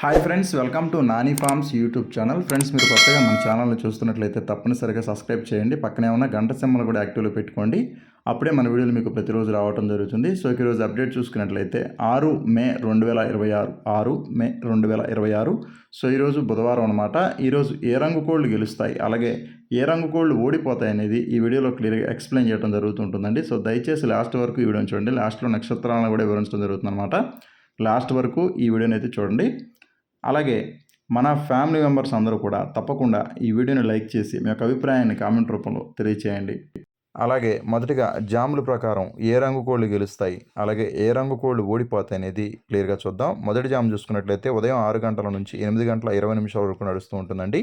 Hi friends, welcome to Nani forms YouTube channel. Friends, మీరు కొత్తగా మన ఛానల్ని చూస్తున్నట్లయితే తప్పనిసరిగా సబ్స్క్రైబ్ చేయండి. పక్కనే ఉన్న గంట సింబల్ కూడా యాక్టివ్లో పెట్టుకోండి. అప్పుడే మన వీడియోలు మీకు ప్రతిరోజు రావడం జరుగుతుంది. సో ఈరోజు అప్డేట్ చూసుకున్నట్లయితే 6 మే 2026 6 మే 2026. సో ఈరోజు బుధవారం అనమాట. ఈరోజు ఏ రంగు కోళ్ళు గెలుస్తాయి, అలాగే ఏ రంగు కోళ్ళు ఓడిపోతాయి అనేది ఈ వీడియోలో క్లియర్గా ఎక్స్ప్లెయిన్ చేయడం జరుగుతుంటుందండి. సో దయచేసి లాస్ట్ వరకు ఈ వీడియోని చూడండి. లాస్ట్లో నక్షత్రాలను కూడా వివరించడం జరుగుతుంది అనమాట. లాస్ట్ వరకు ఈ వీడియోని అయితే చూడండి. అలాగే మన ఫ్యామిలీ మెంబర్స్ అందరూ కూడా తప్పకుండా ఈ వీడియోని లైక్ చేసి మీ యొక్క అభిప్రాయాన్ని కామెంట్ రూపంలో తెలియచేయండి. అలాగే మొదటిగా జాముల ప్రకారం ఏ రంగు కోళ్ళు గెలుస్తాయి, అలాగే ఏ రంగు కోళ్ళు ఓడిపోతాయి అనేది క్లియర్గా చూద్దాం. మొదటి జాము చూసుకున్నట్లయితే ఉదయం 6 గంటల నుంచి 8 గంటల 20 నిమిషాల వరకు నడుస్తూ ఉంటుందండి.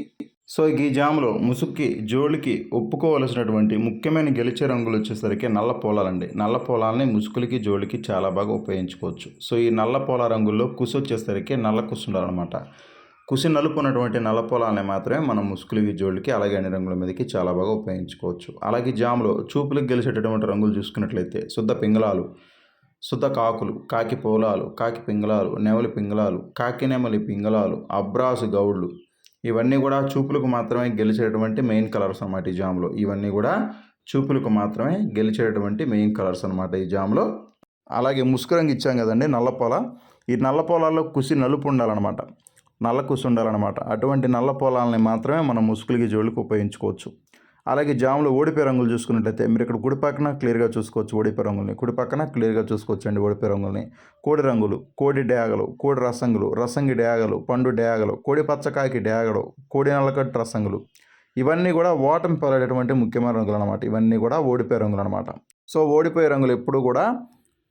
సో ఈ జాములో ముసుక్కి జోలికి ఒప్పుకోవలసినటువంటి ముఖ్యమైన గెలిచే రంగులు వచ్చేసరికి నల్ల పోలాలండి. నల్ల పోలాలని ముసుగులకి జోలికి చాలా బాగా ఉపయోగించుకోవచ్చు. సో ఈ నల్ల పోల రంగుల్లో కుసి వచ్చేసరికి నల్ల కుసి ఉండాలన్నమాట. కుసి నలుపు ఉన్నటువంటి నల్ల పొలాలని మాత్రమే మనం ముసుగులకి జోళ్ళకి అలాగే అన్ని రంగుల మీదకి చాలా బాగా ఉపయోగించుకోవచ్చు. అలాగే జాములో చూపులకు గెలిచేటటువంటి రంగులు చూసుకున్నట్లయితే శుద్ధ పింగళాలు, శుద్ధ కాకులు, కాకి పోలాలు, కాకి పింగళాలు, నెమలి పింగళాలు, కాకి నెమలి పింగళాలు, అబ్రాసు గౌళ్ళు, ఇవన్నీ కూడా చూపులకు మాత్రమే గెలిచేటువంటి మెయిన్ కలర్స్ అనమాట ఈ జామ్లో. ఇవన్నీ కూడా చూపులకు మాత్రమే గెలిచేటువంటి మెయిన్ కలర్స్ అనమాట ఈ జామ్లో. అలాగే ముసుగు రంగు ఇచ్చాం కదండి నల్లపోల. ఈ నల్ల పొలాల్లో కుసి నలుపు ఉండాలన్నమాట, నల్ల కుసి ఉండాలన్నమాట. అటువంటి నల్ల పొలాలని మాత్రమే మనం ముసుగులకి జోళ్ళకి ఉపయోగించుకోవచ్చు. అలాగే జాములో ఓడిపోయే రంగులు చూసుకున్నట్లయితే మీరు ఇక్కడ కుడి పక్కన క్లియర్గా చూసుకోవచ్చు. ఓడిపోయే రంగుల్ని కుడి పక్కన క్లియర్గా చూసుకోవచ్చు అండి. ఓడిపోయే రంగుల్ని కోడి రంగులు, కోడి డేగలు, కోడి రసంగులు, రసంగి డేగలు, పండు డేగలు, కోడి పచ్చకాకి డేగలు, కోడి నల్లకట్టు రసంగులు, ఇవన్నీ కూడా ఓటమి పాలైనటువంటి ముఖ్యమైన రంగులు అనమాట. ఇవన్నీ కూడా ఓడిపోయే రంగులు అనమాట. సో ఓడిపోయే రంగులు ఎప్పుడు కూడా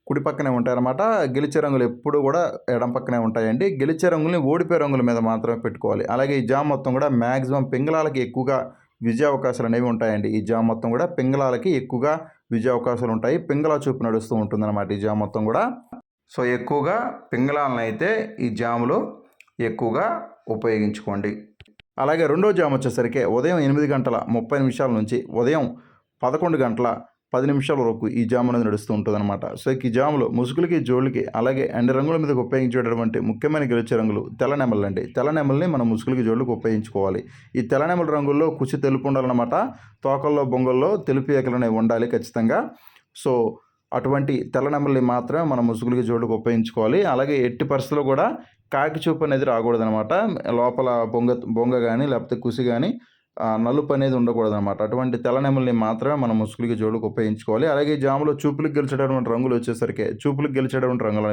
కుడి పక్కనే ఉంటాయన్నమాట. గెలిచే రంగులు ఎప్పుడు కూడా ఎడం పక్కనే ఉంటాయండి. గెలిచే రంగుల్ని ఓడిపోయే రంగుల మీద మాత్రమే పెట్టుకోవాలి. అలాగే ఈ జామ్ మొత్తం కూడా మ్యాక్సిమం పింగళాలకి ఎక్కువగా విజయ అవకాశాలు అనేవి ఉంటాయండి. ఈ జామ్ మొత్తం కూడా పింగళాలకి ఎక్కువగా విజయ అవకాశాలు ఉంటాయి. పింగళ చూపు నడుస్తూ ఉంటుందన్నమాట ఈ జామ్ మొత్తం కూడా. సో ఎక్కువగా పింగళాలను అయితే ఈ జాములో ఎక్కువగా ఉపయోగించుకోండి. అలాగే రెండో జామ్ వచ్చేసరికి ఉదయం 8 గంటల 30 నిమిషాల నుంచి ఉదయం 11 గంటల 10 నిమిషాల వరకు ఈ జాము అనేది నడుస్తూ ఉంటుందన్నమాట. సో ఈ జాములో ముసుగులకి జోళ్ళకి అలాగే అన్ని రంగుల మీదకి ఉపయోగించేటటువంటి ముఖ్యమైన గెలిచే రంగులు తెల్ల నెమళ్ళు అండి. తెల్ల నెమల్ని మనం ముసుగులకి జోళ్ళకి ఉపయోగించుకోవాలి. ఈ తెల్ల నెమల రంగుల్లో కుచి తెలుపు ఉండాలన్నమాట. తోకల్లో బొంగల్లో తెలుపు ఏకలు అనేవి ఉండాలి ఖచ్చితంగా. సో అటువంటి తెల్ల నెమల్ని మాత్రమే మనం ముసుగులకి జోళ్ళకి ఉపయోగించుకోవాలి. అలాగే ఎట్టి పరిస్థితుల్లో కూడా కాకి చూపు అనేది రాకూడదనమాట. లోపల బొంగ కానీ లేకపోతే కుసి కానీ నలుపు అనేది ఉండకూడదు అనమాట. అటువంటి తెల్ల నెమల్ని మాత్రమే మనం ముసుగులకి జోళ్ళకి ఉపయోగించుకోవాలి. అలాగే జాములో చూపులకు గెలిచేటటువంటి రంగులు వచ్చేసరికి చూపులకు గెలిచేటటువంటి రంగులు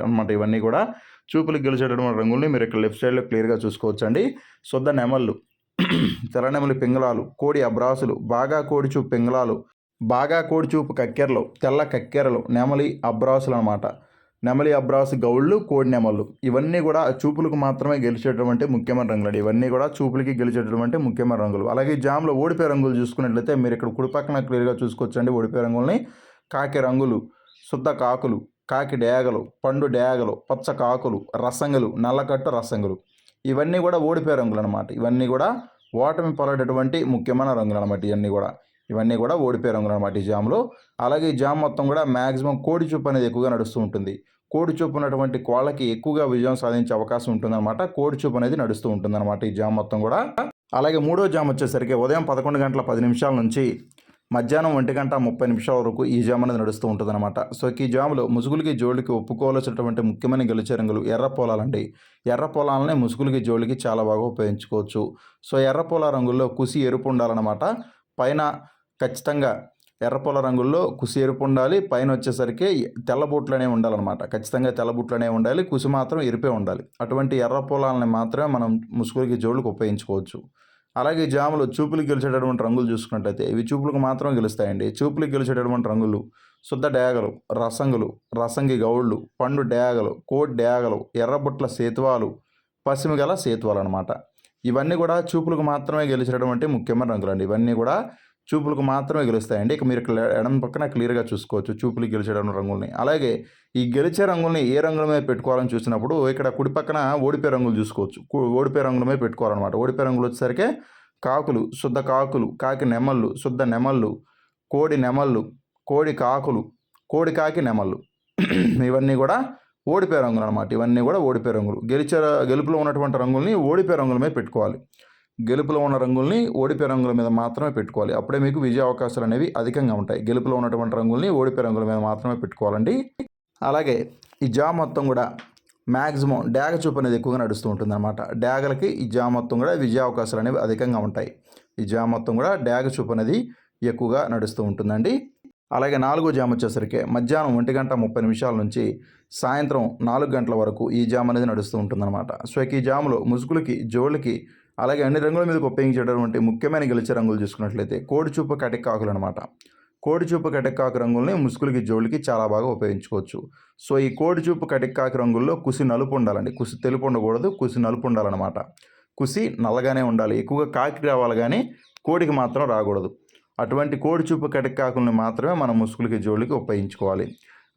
అనమాట. ఇవన్నీ కూడా చూపులకు గెలిచేటటువంటి రంగుల్ని మీరు ఇక్కడ లెఫ్ట్ సైడ్లో క్లియర్గా చూసుకోవచ్చు అండి. శుద్ధ నెమళ్ళు, తెల్ల నెమలి పింగళాలు, కోడి అబ్రాసులు, బాగా కోడి చూపు పింగళాలు, బాగా కోడి చూపు కక్కెరలు, తెల్ల కక్కెరలు, నెమలి అబ్రాసులు అనమాట. నెమలి అబ్రాసు గౌళ్ళు, కోడి నెమళ్ళు, ఇవన్నీ కూడా చూపులకు మాత్రమే గెలిచేటటువంటి ముఖ్యమైన రంగులు. ఇవన్నీ కూడా చూపులకి గెలిచేటటువంటి ముఖ్యమైన రంగులు. అలాగే జామ్లో ఓడిపోయే రంగులు చూసుకున్నట్లయితే మీరు ఇక్కడ కుడి పక్కన క్లియర్గా చూసుకోవచ్చండి. ఓడిపోయే రంగుల్ని కాకి రంగులు, శుద్ధ కాకులు, కాకి డేగలు, పండు డేగలు, పచ్చ కాకులు, రసంగులు, నల్లకట్టు రసంగులు, ఇవన్నీ కూడా ఓడిపోయే రంగులు అనమాట. ఇవన్నీ కూడా ఓటమి పాలైనటువంటి ముఖ్యమైన రంగులు అనమాట. ఇవన్నీ కూడా ఓడిపోయే రంగులు అనమాట ఈ జామ్లో. అలాగే ఈ జామ్ మొత్తం కూడా మ్యాక్సిమం కోడి చూపు అనేది ఎక్కువగా నడుస్తూ ఉంటుంది. కోడి చూపు ఉన్నటువంటి కోళ్ళకి ఎక్కువగా విజయం సాధించే అవకాశం ఉంటుందన్నమాట. కోడి చూపు అనేది నడుస్తూ ఉంటుందన్నమాట ఈ జామ్ మొత్తం కూడా. అలాగే మూడో జామ్ వచ్చేసరికి ఉదయం 11 గంటల 10 నిమిషాల నుంచి మధ్యాహ్నం 1 గంట 30 నిమిషాల వరకు ఈ జామ్ అనేది నడుస్తూ ఉంటుందన్నమాట. సో ఈ జాములో ముసుగులకి జోళ్ళకి ఒప్పుకోవాల్సినటువంటి ముఖ్యమైన గెలిచే రంగులు ఎర్ర పొలాలండి. ఎర్ర పొలాలనే ముసుగులకి జోళ్ళకి చాలా బాగా ఉపయోగించుకోవచ్చు. సో ఎర్ర పొల రంగుల్లో కుసి ఎరుపు ఉండాలన్నమాట. పైన ఖచ్చితంగా ఎర్రపొల రంగుల్లో కుసి ఎరుపు ఉండాలి. పైన వచ్చేసరికి తెల్లబూట్లనే ఉండాలన్నమాట. ఖచ్చితంగా తెల్లబూట్లనే ఉండాలి. కుసి మాత్రం ఎరిపే ఉండాలి. అటువంటి ఎర్ర పొలాలని మాత్రమే మనం ముసుగులకి జోళ్ళకి ఉపయోగించుకోవచ్చు. అలాగే జాములో చూపులకు గెలిచేటటువంటి రంగులు చూసుకున్నట్టయితే ఇవి చూపులకు మాత్రం గెలుస్తాయండి. చూపులకు గెలిచేటటువంటి రంగులు శుద్ధ డేగలు, రసంగులు, రసంగి గౌళ్ళు, పండు డేగలు, కోడి డేగలు, ఎర్రబుట్ల సేతువాలు, పశ్చిమ గల సేతువాలు అనమాట. ఇవన్నీ కూడా చూపులకు మాత్రమే గెలిచేటటువంటి ముఖ్యమైన రంగులు అండి. ఇవన్నీ కూడా చూపులకు మాత్రమే గెలుస్తాయండి. ఇక మీరు ఇక్కడ ఎడమ పక్కన క్లియర్గా చూసుకోవచ్చు చూపులకు గెలిచేటటువంటి రంగుల్ని. అలాగే ఈ గెలిచే రంగుల్ని ఏ రంగుల మీద పెట్టుకోవాలని చూసినప్పుడు ఇక్కడ కుడి పక్కన ఓడిపోయే రంగులు చూసుకోవచ్చు. ఓడిపోయే రంగుల మీద పెట్టుకోవాలన్నమాట. ఓడిపోయే రంగులు వచ్చేసరికి కాకులు, శుద్ధ కాకులు, కాకి నెమళ్ళు, శుద్ధ నెమళ్ళు, కోడి నెమళ్ళు, కోడి కాకులు, కోడి కాకి నెమళ్ళు, ఇవన్నీ కూడా ఓడిపోయే రంగులు అనమాట. ఇవన్నీ కూడా ఓడిపోయే రంగులు. గెలుపులో ఉన్నటువంటి రంగుల్ని ఓడిపోయే రంగుల మీద పెట్టుకోవాలి. గెలుపులో ఉన్న రంగుల్ని ఓడిపోయే రంగుల మీద మాత్రమే పెట్టుకోవాలి. అప్పుడే మీకు విజయ అవకాశాలు అనేవి అధికంగా ఉంటాయి. గెలుపులో ఉన్నటువంటి రంగుల్ని ఓడిపోయే రంగుల మీద మాత్రమే పెట్టుకోవాలండి. అలాగే ఈ జామ్ మొత్తం కూడా మ్యాక్సిమం డాగ చూపు అనేది ఎక్కువగా నడుస్తూ ఉంటుందన్నమాట. డాగలకి ఈ జామ్ మొత్తం కూడా విజయ అవకాశాలు అనేవి అధికంగా ఉంటాయి. ఈ జామ్ మొత్తం కూడా డాగ చూపు అనేది ఎక్కువగా నడుస్తూ ఉంటుందండి. అలాగే 4వ జామ్ వచ్చేసరికి మధ్యాహ్నం 1:30 నుంచి సాయంత్రం 4 గంటల వరకు ఈ జామ్ అనేది నడుస్తూ ఉంటుందన్నమాట. సో ఈ జామ్లో ముసుగులకి, జోళ్ళకి, అలాగే అన్ని రంగుల మీదకి ఉపయోగించేటటువంటి ముఖ్యమైన గెలిచే రంగులు చూసుకున్నట్లయితే కోడిచూపు కటెక్కాకులు అనమాట. కోడిచూపు కటెక్కాకు రంగుల్ని ముసుగులకి, జోళ్ళకి చాలా బాగా ఉపయోగించుకోవచ్చు. సో ఈ కోడిచూపు కటెక్కాకు రంగుల్లో కుసి నలుపు ఉండాలండి. కుసి తెలుపు ఉండకూడదు, కుసి నలుపు ఉండాలన్నమాట. కుసి నల్లగానే ఉండాలి. ఎక్కువగా కాకి రావాలి కానీ కోడికి మాత్రం రాకూడదు. అటువంటి కోడిచూపు కటెక్కాకుల్ని మాత్రమే మనం ముసుగులకి, జోళ్ళకి ఉపయోగించుకోవాలి.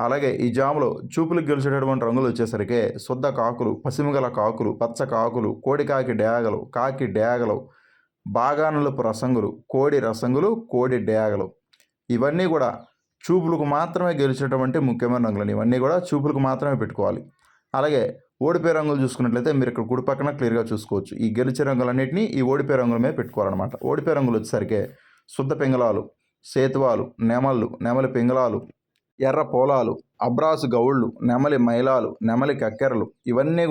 అలాగే ఈ జాములో చూపులకు గెలిచేటటువంటి రంగులు వచ్చేసరికి శుద్ధ కాకులు, పసిమిగల కాకులు, పచ్చ కాకులు, కోడికాకి డేగలు, కాకి డేగలు, బాగా నలుపు రసంగులు, కోడి రసంగులు, కోడి డేగలు, ఇవన్నీ కూడా చూపులకు మాత్రమే గెలిచేటటువంటి ముఖ్యమైన రంగులు. ఇవన్నీ కూడా చూపులకు మాత్రమే పెట్టుకోవాలి. అలాగే ఓడిపోయే రంగులు చూసుకున్నట్లయితే మీరు ఇక్కడ కుడి పక్కన క్లియర్గా చూసుకోవచ్చు. ఈ గెలిచే రంగులన్నింటినీ ఈ ఓడిపోయే రంగుల మీద పెట్టుకోవాలన్నమాట. ఓడిపోయే రంగులు వచ్చేసరికి శుద్ధ పింగళాలు, సేతువాలు, నెమళ్ళు, నెమలి పింగళాలు, ఎర్ర పోలాలు, అబ్రాసు గౌళ్ళు, నెమలి మైలాలు, నెమలి కక్కెరలు, ఇవన్నీ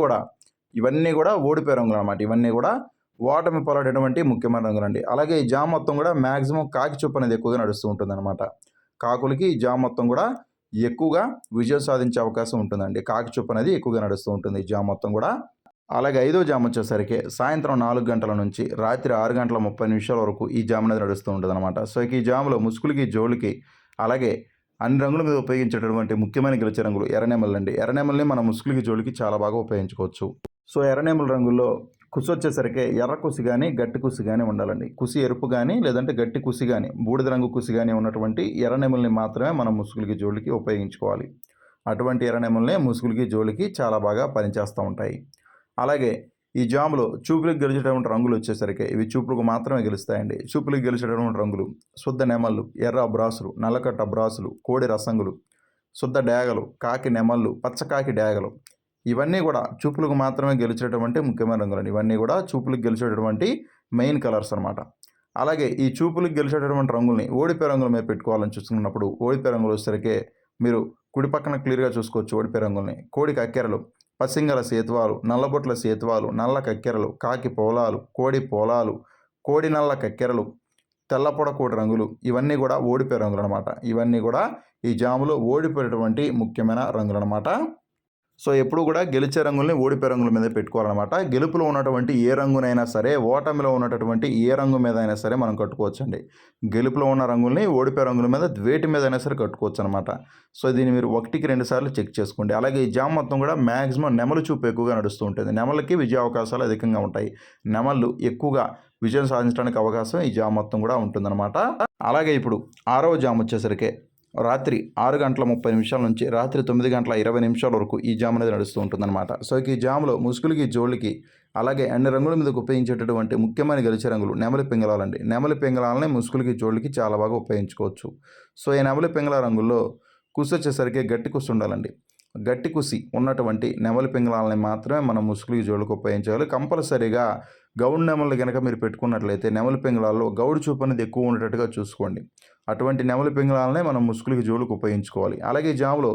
కూడా ఓడిపోయే రంగులు అనమాట. ఇవన్నీ కూడా ఓటమి పాలైనటువంటి ముఖ్యమైన రంగులండి. అలాగే ఈ జామ్ మొత్తం కూడా మ్యాక్సిమం కాకి చూపు అనేది ఎక్కువగా నడుస్తూ ఉంటుందన్నమాట. కాకులకి ఈ జామ్ మొత్తం కూడా ఎక్కువగా విజయం సాధించే అవకాశం ఉంటుందండి. కాకి చూపు అనేది ఎక్కువగా నడుస్తూ ఉంటుంది ఈ జామ్ మొత్తం కూడా. అలాగే 5వ జామ్ వచ్చేసరికి సాయంత్రం 4 గంటల నుంచి రాత్రి 6:30 వరకు ఈ జామ్ అనేది నడుస్తూ ఉంటుంది అనమాట. సో ఈ జామ్లో ముసుగులకి, జోళ్ళకి, అలాగే అన్ని రంగుల మీద ఉపయోగించేటటువంటి ముఖ్యమైన గెలిచే రంగులు ఎర్రనెమళ్ళు అండి. ఎర్రనెమల్ని మన ముసుగులకి, జోళ్ళకి చాలా బాగా ఉపయోగించుకోవచ్చు. సో ఎర్రనెమల రంగుల్లో కుసి వచ్చేసరికి ఎర్ర కుసి కానీ, గట్టి కుసి కానీ ఉండాలండి. కుసి ఎరుపు కానీ, లేదంటే గట్టి కుసి కానీ, బూడిద రంగు కుసి కానీ ఉన్నటువంటి ఎర్రనెమల్ని మాత్రమే మనం ముసుగులకి, జోళ్ళకి ఉపయోగించుకోవాలి. అటువంటి ఎర్రనెమల్ని ముసుగులకి, జోళ్ళకి చాలా బాగా పనిచేస్తూ ఉంటాయి. అలాగే ఈ జాములో చూపులకు గెలిచేటటువంటి రంగులు వచ్చేసరికి ఇవి చూపులకు మాత్రమే గెలుస్తాయండి. చూపులకు గెలిచేటటువంటి రంగులు శుద్ధ నెమళ్ళు, ఎర్ర అబ్రాసులు, నల్లకట్ట అబ్రాసులు, కోడి రసంగులు, శుద్ధ డేగలు, కాకి నెమళ్ళు, పచ్చకాకి డేగలు, ఇవన్నీ కూడా చూపులకు మాత్రమే గెలిచేటటువంటి ముఖ్యమైన రంగులు. ఇవన్నీ కూడా చూపులకు గెలిచేటటువంటి మెయిన్ కలర్స్ అనమాట. అలాగే ఈ చూపులకు గెలిచేటటువంటి రంగుల్ని ఓడిపోయే రంగుల మీద పెట్టుకోవాలని చూసుకున్నప్పుడు ఓడిపోయే రంగులు వచ్చేసరికి మీరు కుడి పక్కన క్లియర్గా చూసుకోవచ్చు. ఓడిపోయే రంగుల్ని కోడి కక్కెరలు, పసింగల సేతువాలు, నల్లబొట్ల సేతువాలు, నల్ల కక్కెరలు, కాకి పోలాలు, కోడి పోలాలు, కోడి నల్ల కక్కెరలు, తెల్లపొడ కోడి రంగులు, ఇవన్నీ కూడా ఓడిపోయే రంగులు అనమాట. ఇవన్నీ కూడా ఈ జాములో ఓడిపోయేటువంటి ముఖ్యమైన రంగులు అనమాట. సో ఎప్పుడు కూడా గెలిచే రంగుల్ని ఓడిపోయే రంగుల మీద పెట్టుకోవాలన్నమాట. గెలుపులో ఉన్నటువంటి ఏ రంగునైనా సరే, ఓటమిలో ఉన్నటువంటి ఏ రంగు మీద అయినా సరే మనం కట్టుకోవచ్చండి. గెలుపులో ఉన్న రంగుల్ని ఓడిపోయే రంగుల మీద వేటి మీద అయినా సరే కట్టుకోవచ్చు అనమాట. సో దీన్ని మీరు 1కి 2 సార్లు చెక్ చేసుకోండి. అలాగే ఈ జామ్ మొత్తం కూడా మ్యాక్సిమం నెమలి చూపు ఎక్కువగా నడుస్తూ ఉంటుంది. నెమలకి విజయ అవకాశాలు అధికంగా ఉంటాయి. నెమళ్ళు ఎక్కువగా విజయం సాధించడానికి అవకాశం ఈ జామ్ మొత్తం కూడా ఉంటుందన్నమాట. అలాగే ఇప్పుడు 6వ జామ్ వచ్చేసరికి రాత్రి 6:30 నుంచి రాత్రి 9:20 వరకు ఈ జామ్ అనేది నడుస్తూ ఉంటుందన్నమాట. సో ఈ జామ్లో ముసుగులకి, జోళ్ళకి, అలాగే అన్ని రంగుల మీదకి ఉపయోగించేటటువంటి ముఖ్యమైన గెలిచే రంగులు నెమలి పింగళాలండి. నెమలి పింగళాలని ముసుగులకి, జోళ్ళకి చాలా బాగా ఉపయోగించుకోవచ్చు. సో ఈ నెమలి పింగళ రంగుల్లో కుసి వచ్చేసరికి గట్టి కుసి ఉండాలండి. గట్టి కుసి ఉన్నటువంటి నెమలి పింగళాలని మాత్రమే మనం ముసుగులకి, జోళ్ళకి ఉపయోగించాలి. కంపల్సరీగా గౌడు నెమళ్ళు కనుక మీరు పెట్టుకున్నట్లయితే నెమలి పింగళాల్లో గౌడు చూపు అనేది ఎక్కువ ఉండేటట్టుగా చూసుకోండి. అటువంటి నెమలి పింగళాలనే మనం ముసుగులకి, జోళ్ళకి ఉపయోగించుకోవాలి. అలాగే జాములో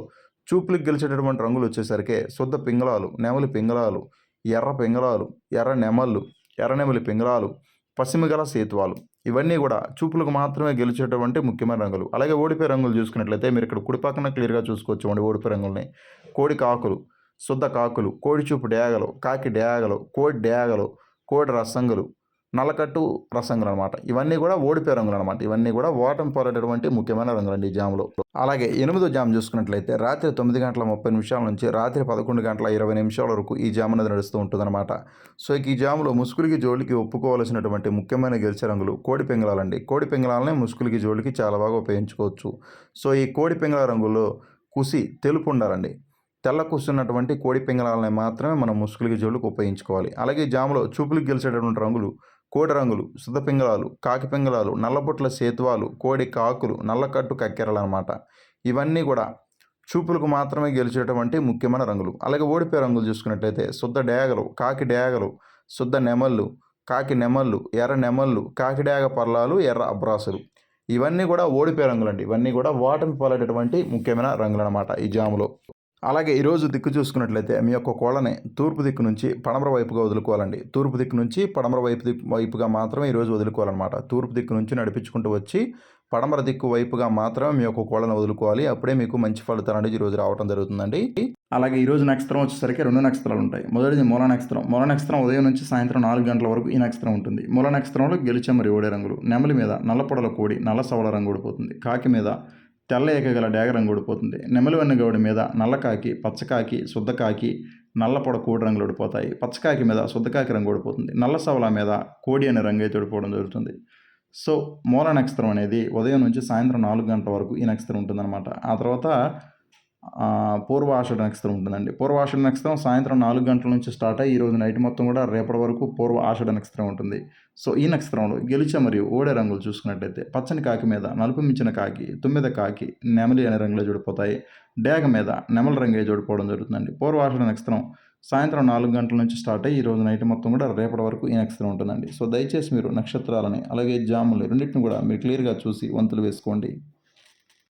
చూపులకు గెలిచేటటువంటి రంగులు వచ్చేసరికి శుద్ధ పింగళాలు, నెమలి పింగళాలు, ఎర్ర పింగళాలు, ఎర్ర నెమళ్ళు, ఎర్ర నెమలి పింగళాలు, పసిమిగల సేతువాలు, ఇవన్నీ కూడా చూపులకు మాత్రమే గెలిచేటటువంటి ముఖ్యమైన రంగులు. అలాగే ఓడిపోయే రంగులు చూసుకున్నట్లయితే మీరు ఇక్కడ కుడి పక్కన క్లియర్గా చూసుకోవచ్చు ఓడిపోయే రంగుల్ని. కోడి కాకులు, శుద్ధ కాకులు, కోడి చూపు డేగలు, కాకి డేగలు, కోడి డేగలు, కోడి రసంగులు, నల్లకట్టు రసంగులు అనమాట. ఇవన్నీ కూడా ఓడిపోయే రంగులు అనమాట. ఇవన్నీ కూడా ఓటమి పాలైనటువంటి ముఖ్యమైన రంగులండి ఈ జామ్లో. అలాగే 8వ జామ్ చూసుకున్నట్లయితే రాత్రి 9:30 నుంచి రాత్రి 11:20 వరకు ఈ జామ్ అనేది నడుస్తూ ఉంటుందన్నమాట. సో ఈ జామ్లో ముసుగులకి, జోళ్ళకి ఒప్పుకోవాల్సినటువంటి ముఖ్యమైన గెలిచే రంగులు కోడి పింగళాలండి. కోడి పింగళాలని ముసుగులకి, జోళ్ళకి చాలా బాగా ఉపయోగించుకోవచ్చు. సో ఈ కోడి పింగళ రంగుల్లో కుసి తెలుపు ఉండాలండి. తెల్ల కూర్చున్నటువంటి కోడి పింగళాలని మాత్రమే మనం ముసుగులకి, జోళ్ళకి ఉపయోగించుకోవాలి. అలాగే జాములో చూపులకు గెలిచేటటువంటి రంగులు కోడి రంగులు, శుద్ధ పింగళాలు, కాకి పింగళాలు, నల్లబొట్ల సేతువాలు, కోడి కాకులు, నల్లకట్టు కక్కెరలు అనమాట. ఇవన్నీ కూడా చూపులకు మాత్రమే గెలిచేటువంటి ముఖ్యమైన రంగులు. అలాగే ఓడిపోయే రంగులు చూసుకున్నట్లయితే శుద్ధ డేగలు, కాకి డేగలు, శుద్ధ నెమళ్ళు, కాకి నెమళ్ళు, ఎర్ర నెమళ్ళు, కాకి డేగ పర్లాలు, ఎర్ర అబ్రాసులు. ఇవన్నీ కూడా ఓడిపోయే రంగులండి. ఇవన్నీ కూడా ఓటమి పాలైనటువంటి ముఖ్యమైన రంగులన్నమాట ఈ జాములో. అలాగే ఈరోజు దిక్కు చూసుకున్నట్లయితే మీ యొక్క కోళ్ళని తూర్పు దిక్కు నుంచి పడమర వైపుగా వదులుకోవాలండి. తూర్పు దిక్కు నుంచి పడమర వైపుగా మాత్రమే ఈరోజు వదులుకోవాలన్నమాట. తూర్పు దిక్కు నుంచి నడిపించుకుంటూ వచ్చి పడమర దిక్కు వైపుగా మాత్రమే మీ యొక్క కోళ్ళను వదులుకోవాలి. అప్పుడే మీకు మంచి ఫలితాలు అనేది ఈరోజు రావడం జరుగుతుందండి. అలాగే ఈరోజు నక్షత్రం వచ్చేసరికి 2 నక్షత్రాలు ఉంటాయి. మొదటిది మూల నక్షత్రం. మూల నక్షత్రం ఉదయం నుంచి సాయంత్రం 4 గంటల వరకు ఈ నక్షత్రం ఉంటుంది. మూల నక్షత్రంలో గెలిచే మరి ఓడే రంగులు. నెమలి మీద నల్ల పొడల కోడి, నల్ల సవల రంగు ఓడిపోతుంది. కాకి మీద తెల్ల ఏకగల డేగ రంగు ఓడిపోతుంది. నెమలి వెన్నగౌడి మీద నల్లకాకి, పచ్చకాకి, శుద్ధకాకి, నల్ల పొడ కోడి రంగులు ఓడిపోతాయి. పచ్చకాకి మీద శుద్ధకాకి రంగు ఓడిపోతుంది. నల్ల సవల మీద కోడి అనే రంగు అయితే ఓడిపోవడం జరుగుతుంది. సో మూల నక్షత్రం అనేది ఉదయం నుంచి సాయంత్రం 4 గంటల వరకు ఈ నక్షత్రం ఉంటుందన్నమాట. ఆ తర్వాత పూర్వాషాఢ నక్షత్రం ఉంటుందండి. పూర్వాషాఢ నక్షత్రం సాయంత్రం 4 గంటల నుంచి స్టార్ట్ అయ్యి ఈరోజు నైట్ మొత్తం కూడా రేపటి వరకు పూర్వ ఆషాఢ నక్షత్రం ఉంటుంది. సో ఈ నక్షత్రంలో గెలిచే మరియు ఓడే రంగులు చూసుకున్నట్లయితే పచ్చని కాకి మీద నలుపు మించిన కాకి, తుమ్మిద కాకి, నెమలి అనే రంగులో జోడిపోతాయి. డేగ మీద నెమల రంగే జోడిపోవడం జరుగుతుందండి. పూర్వాషాఢ నక్షత్రం సాయంత్రం 4 గంటల నుంచి స్టార్ట్ అయ్యి ఈరోజు నైట్ మొత్తం కూడా రేపటి వరకు ఈ నక్షత్రం ఉంటుందండి. సో దయచేసి మీరు నక్షత్రాలని అలాగే జాములు రెండింటిని కూడా మీరు క్లియర్గా చూసి వంతులు వేసుకోండి.